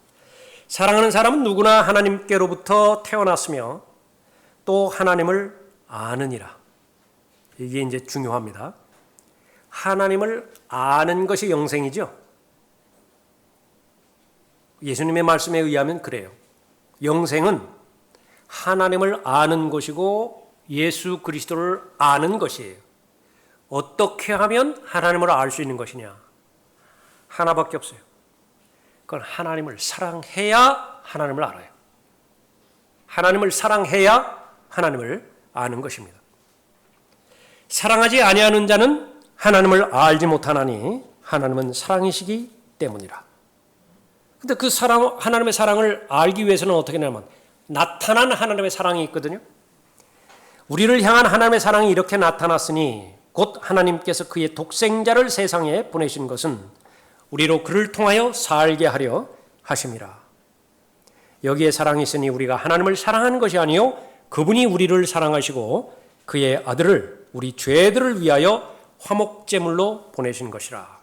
[SPEAKER 1] 사랑하는 사람은 누구나 하나님께로부터 태어났으며 또 하나님을 아느니라. 이게 이제 중요합니다. 하나님을 아는 것이 영생이죠. 예수님의 말씀에 의하면 그래요. 영생은 하나님을 아는 것이고 예수 그리스도를 아는 것이에요. 어떻게 하면 하나님을 알 수 있는 것이냐? 하나밖에 없어요. 그건 하나님을 사랑해야 하나님을 알아요. 하나님을 사랑해야 하나님을 아는 것입니다. 사랑하지 아니하는 자는 하나님을 알지 못하나니 하나님은 사랑이시기 때문이라. 근데 그 하나님의 사랑을 알기 위해서는 어떻게 하냐면 나타난 하나님의 사랑이 있거든요. 우리를 향한 하나님의 사랑이 이렇게 나타났으니 곧 하나님께서 그의 독생자를 세상에 보내신 것은 우리로 그를 통하여 살게 하려 하심이라. 여기에 사랑이 있으니 우리가 하나님을 사랑하는 것이 아니요 그분이 우리를 사랑하시고 그의 아들을 우리 죄들을 위하여 화목제물로 보내신 것이라.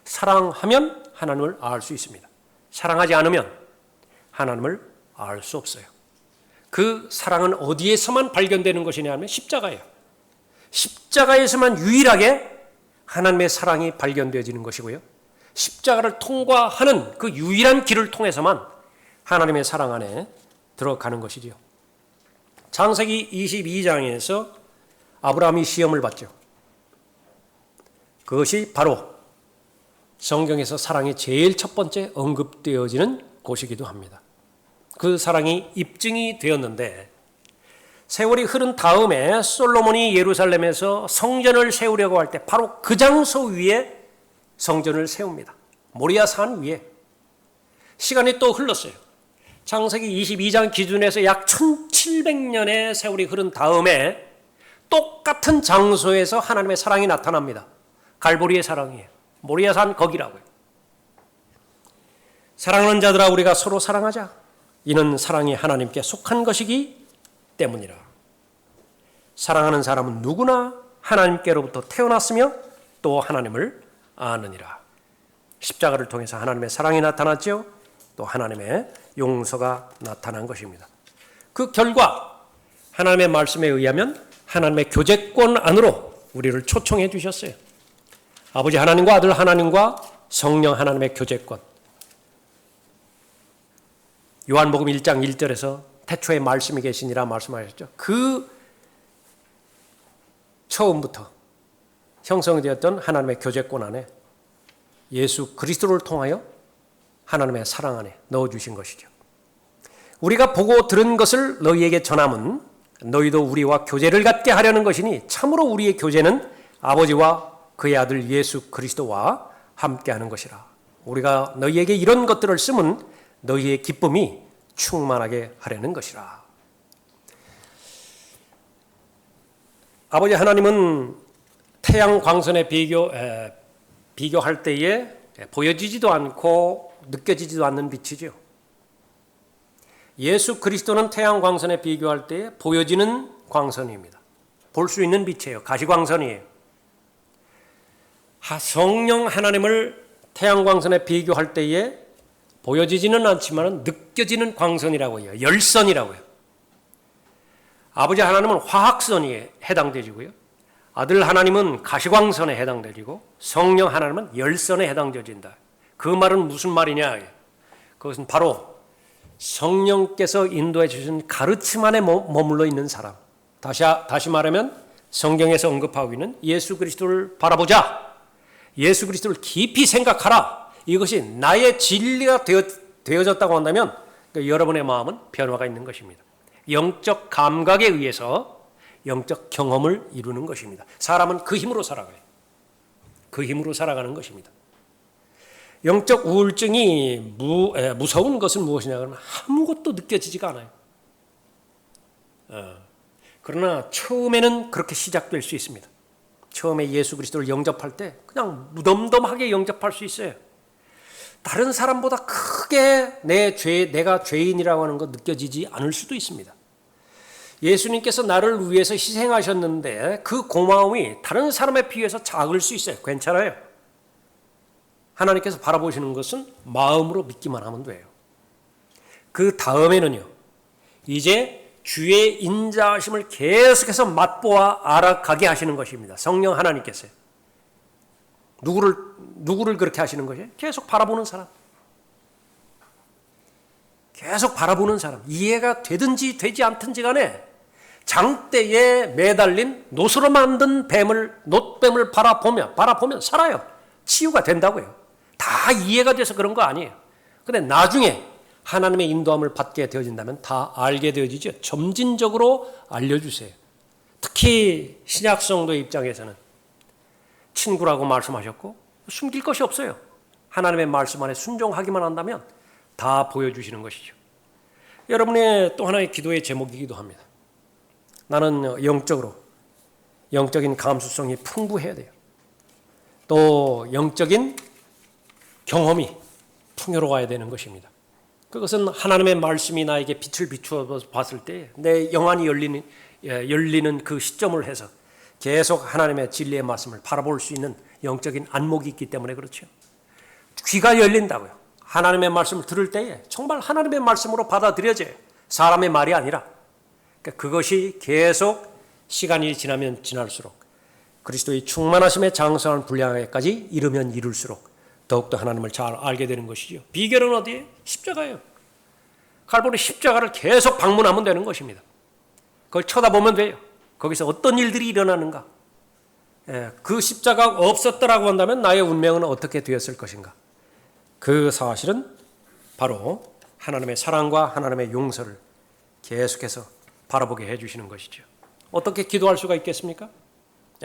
[SPEAKER 1] 사랑하면 하나님을 알 수 있습니다. 사랑하지 않으면 하나님을 알 수 없어요. 그 사랑은 어디에서만 발견되는 것이냐 하면 십자가예요. 십자가에서만 유일하게 하나님의 사랑이 발견되어지는 것이고요. 십자가를 통과하는 그 유일한 길을 통해서만 하나님의 사랑 안에 들어가는 것이지요. 창세기 22장에서 아브라함이 시험을 받죠. 그것이 바로 성경에서 사랑이 제일 첫 번째 언급되어지는 곳이기도 합니다. 그 사랑이 입증이 되었는데 세월이 흐른 다음에 솔로몬이 예루살렘에서 성전을 세우려고 할 때 바로 그 장소 위에 성전을 세웁니다. 모리아 산 위에. 시간이 또 흘렀어요. 창세기 22장 기준에서 약 1700년의 세월이 흐른 다음에 똑같은 장소에서 하나님의 사랑이 나타납니다. 갈보리의 사랑이에요. 모리아 산 거기라고요. 사랑하는 자들아 우리가 서로 사랑하자. 이는 사랑이 하나님께 속한 것이기 때문이라. 사랑하는 사람은 누구나 하나님께로부터 태어났으며 또 하나님을 아느니라. 십자가를 통해서 하나님의 사랑이 나타났죠. 또 하나님의 용서가 나타난 것입니다. 그 결과 하나님의 말씀에 의하면 하나님의 교제권 안으로 우리를 초청해 주셨어요. 아버지 하나님과 아들 하나님과 성령 하나님의 교제권. 요한복음 1장 1절에서 태초에 말씀이 계시니라 말씀하셨죠. 그 처음부터 형성되었던 하나님의 교제권 안에 예수 그리스도를 통하여 하나님의 사랑 안에 넣어주신 것이죠. 우리가 보고 들은 것을 너희에게 전함은 너희도 우리와 교제를 갖게 하려는 것이니 참으로 우리의 교제는 아버지와 그의 아들 예수 그리스도와 함께하는 것이라. 우리가 너희에게 이런 것들을 쓰면 너희의 기쁨이 충만하게 하려는 것이라. 아버지 하나님은 태양 광선에 비교할 때에 보여지지도 않고 느껴지지도 않는 빛이죠. 예수 그리스도는 태양 광선에 비교할 때에 보여지는 광선입니다. 볼 수 있는 빛이에요. 가시광선이에요. 성령 하나님을 태양광선에 비교할 때에 보여지지는 않지만 느껴지는 광선이라고 해요. 열선이라고 해요. 아버지 하나님은 화학선이 해당되지고요. 아들 하나님은 가시광선에 해당되지고 성령 하나님은 열선에 해당되어진다. 그 말은 무슨 말이냐? 그것은 바로 성령께서 인도해 주신 가르침 안에 머물러 있는 사람. 다시 말하면 성경에서 언급하고 있는 예수 그리스도를 바라보자. 예수 그리스도를 깊이 생각하라. 이것이 나의 진리가 되어졌다고 한다면 여러분의 마음은 변화가 있는 것입니다. 영적 감각에 의해서 영적 경험을 이루는 것입니다. 사람은 그 힘으로 살아가요. 그 힘으로 살아가는 것입니다. 영적 우울증이 무서운 것은 무엇이냐 그러면 아무것도 느껴지지가 않아요. 그러나 처음에는 그렇게 시작될 수 있습니다. 처음에 예수 그리스도를 영접할 때 그냥 무덤덤하게 영접할 수 있어요. 다른 사람보다 크게 내가 죄인이라고 하는 거 느껴지지 않을 수도 있습니다. 예수님께서 나를 위해서 희생하셨는데 그 고마움이 다른 사람에 비해서 작을 수 있어요. 괜찮아요. 하나님께서 바라보시는 것은 마음으로 믿기만 하면 돼요. 그 다음에는요, 이제 주의 인자하심을 계속해서 맛보아 알아가게 하시는 것입니다. 성령 하나님께서요. 누구를 그렇게 하시는 것이에요? 계속 바라보는 사람. 계속 바라보는 사람. 이해가 되든지 되지 않든지 간에 장대에 매달린 노스로 만든 놋뱀을 바라보면 살아요. 치유가 된다고요. 다 이해가 돼서 그런 거 아니에요. 근데 나중에 하나님의 인도함을 받게 되어진다면 다 알게 되어지죠. 점진적으로 알려주세요. 특히 신약 성도의 입장에서는 친구라고 말씀하셨고 숨길 것이 없어요. 하나님의 말씀 안에 순종하기만 한다면 다 보여주시는 것이죠. 여러분의 또 하나의 기도의 제목이기도 합니다. 나는 영적인 감수성이 풍부해야 돼요. 또 영적인 경험이 풍요로워야 되는 것입니다. 그것은 하나님의 말씀이 나에게 빛을 비추어 봤을 때 내 영안이 열리는 그 시점을 해서 계속 하나님의 진리의 말씀을 바라볼 수 있는 영적인 안목이 있기 때문에 그렇죠. 귀가 열린다고요. 하나님의 말씀을 들을 때에 정말 하나님의 말씀으로 받아들여져요. 사람의 말이 아니라. 그것이 계속 시간이 지나면 지날수록 그리스도의 충만하심에 장성한 분량에까지 이르면 이룰수록 더욱더 하나님을 잘 알게 되는 것이죠. 비결은 어디에? 십자가예요. 칼보리 십자가를 계속 방문하면 되는 것입니다. 그걸 쳐다보면 돼요. 거기서 어떤 일들이 일어나는가? 그 십자가가 없었더라고 한다면 나의 운명은 어떻게 되었을 것인가? 그 사실은 바로 하나님의 사랑과 하나님의 용서를 계속해서 바라보게 해주시는 것이죠. 어떻게 기도할 수가 있겠습니까?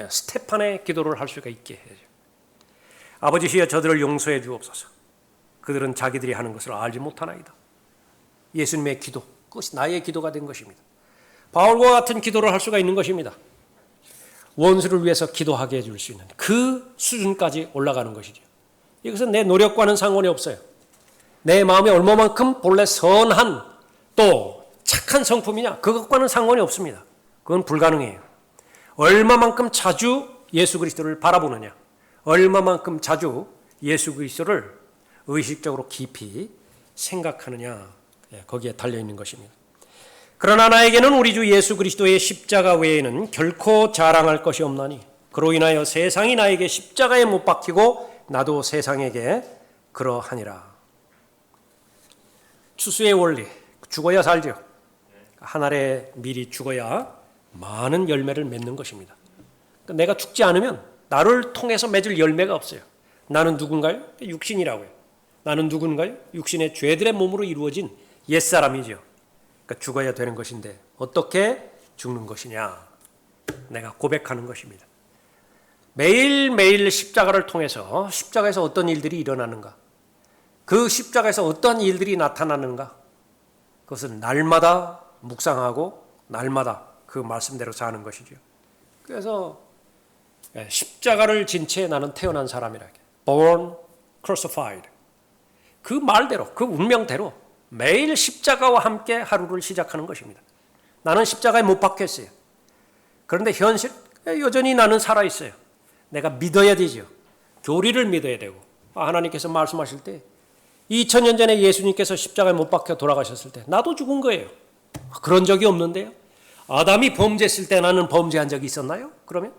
[SPEAKER 1] 스테판의 기도를 할 수가 있게 해야죠. 아버지시여 저들을 용서해 주옵소서. 그들은 자기들이 하는 것을 알지 못하나이다. 예수님의 기도, 그것이 나의 기도가 된 것입니다. 바울과 같은 기도를 할 수가 있는 것입니다. 원수를 위해서 기도하게 해줄 수 있는 그 수준까지 올라가는 것이죠. 이것은 내 노력과는 상관이 없어요. 내 마음에 얼마만큼 본래 선한 또 착한 성품이냐 그것과는 상관이 없습니다. 그건 불가능해요. 얼마만큼 자주 예수 그리스도를 바라보느냐, 얼마만큼 자주 예수 그리스도를 의식적으로 깊이 생각하느냐, 거기에 달려있는 것입니다. 그러나 나에게는 우리 주 예수 그리스도의 십자가 외에는 결코 자랑할 것이 없나니 그로 인하여 세상이 나에게 십자가에 못 박히고 나도 세상에게 그러하니라. 추수의 원리, 죽어야 살죠. 한 알에 미리 죽어야 많은 열매를 맺는 것입니다. 내가 죽지 않으면 나를 통해서 맺을 열매가 없어요. 나는 누군가요? 육신이라고요. 나는 누군가요? 육신의 죄들의 몸으로 이루어진 옛사람이죠. 그러니까 죽어야 되는 것인데 어떻게 죽는 것이냐? 내가 고백하는 것입니다. 매일매일 십자가를 통해서 십자가에서 어떤 일들이 일어나는가? 그 십자가에서 어떤 일들이 나타나는가? 그것은 날마다 묵상하고 날마다 그 말씀대로 사는 것이죠. 그래서 십자가를 진 채 나는 태어난 사람이라. Born crucified. 그 말대로, 그 운명대로 매일 십자가와 함께 하루를 시작하는 것입니다. 나는 십자가에 못 박혔어요. 그런데 현실, 여전히 나는 살아있어요. 내가 믿어야 되죠. 교리를 믿어야 되고, 하나님께서 말씀하실 때 2000년 전에 예수님께서 십자가에 못 박혀 돌아가셨을 때 나도 죽은 거예요. 그런 적이 없는데요. 아담이 범죄했을 때 나는 범죄한 적이 있었나요? 그러면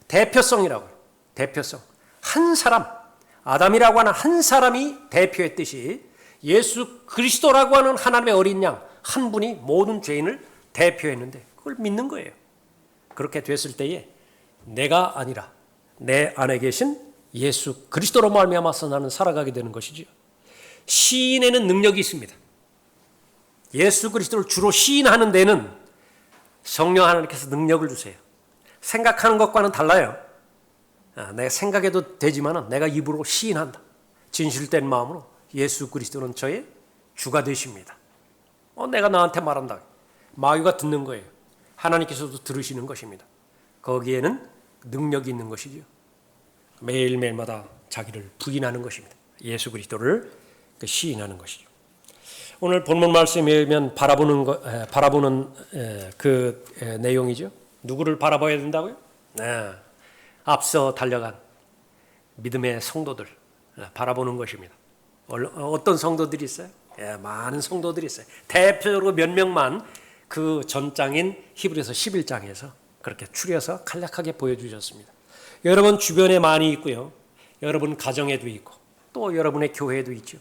[SPEAKER 1] 대표성이라고요. 대표성. 한 사람, 아담이라고 하는 한 사람이 대표했듯이 예수 그리스도라고 하는 하나님의 어린 양 한 분이 모든 죄인을 대표했는데 그걸 믿는 거예요. 그렇게 됐을 때에 내가 아니라 내 안에 계신 예수 그리스도로 말미암아서 나는 살아가게 되는 것이죠. 시인에는 능력이 있습니다. 예수 그리스도를 주로 시인하는 데는 성령 하나님께서 능력을 주세요. 생각하는 것과는 달라요. 내가 생각해도 되지만 내가 입으로 시인한다. 진실된 마음으로 예수 그리스도는 저의 주가 되십니다. 내가 나한테 말한다. 마귀가 듣는 거예요. 하나님께서도 들으시는 것입니다. 거기에는 능력이 있는 것이죠. 매일매일마다 자기를 부인하는 것입니다. 예수 그리스도를 시인하는 것이죠. 오늘 본문 말씀에 의하면 바라보는 그 내용이죠. 누구를 바라봐야 된다고요? 앞서 달려간 믿음의 성도들 바라보는 것입니다. 어떤 성도들이 있어요? 많은 성도들이 있어요. 대표적으로 몇 명만 그 전장인 히브리서 11장에서 그렇게 추려서 간략하게 보여주셨습니다. 여러분 주변에 많이 있고요. 여러분 가정에도 있고 또 여러분의 교회에도 있죠.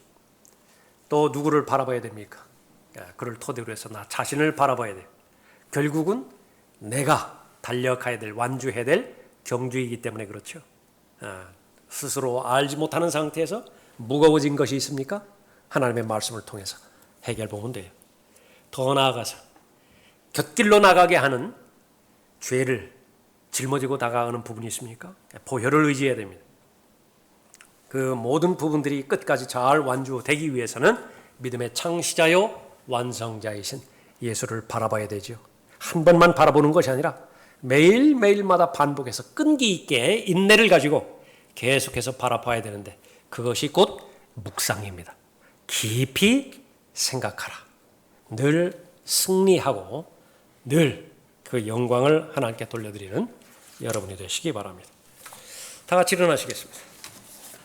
[SPEAKER 1] 또 누구를 바라봐야 됩니까? 그를 토대로 해서 나 자신을 바라봐야 돼요. 결국은 내가 달려가야 될, 완주해야 될 경주이기 때문에 그렇죠. 스스로 알지 못하는 상태에서 무거워진 것이 있습니까? 하나님의 말씀을 통해서 해결 보면 돼요. 더 나아가서 곁길로 나가게 하는 죄를 짊어지고 다가가는 부분이 있습니까? 보혈을 의지해야 됩니다. 그 모든 부분들이 끝까지 잘 완주되기 위해서는 믿음의 창시자요 완성자이신 예수를 바라봐야 되죠. 한 번만 바라보는 것이 아니라 매일매일마다 반복해서 끈기 있게 인내를 가지고 계속해서 바라봐야 되는데 그것이 곧 묵상입니다. 깊이 생각하라. 늘 승리하고 늘 그 영광을 하나님께 돌려드리는 여러분이 되시기 바랍니다. 다 같이 일어나시겠습니다.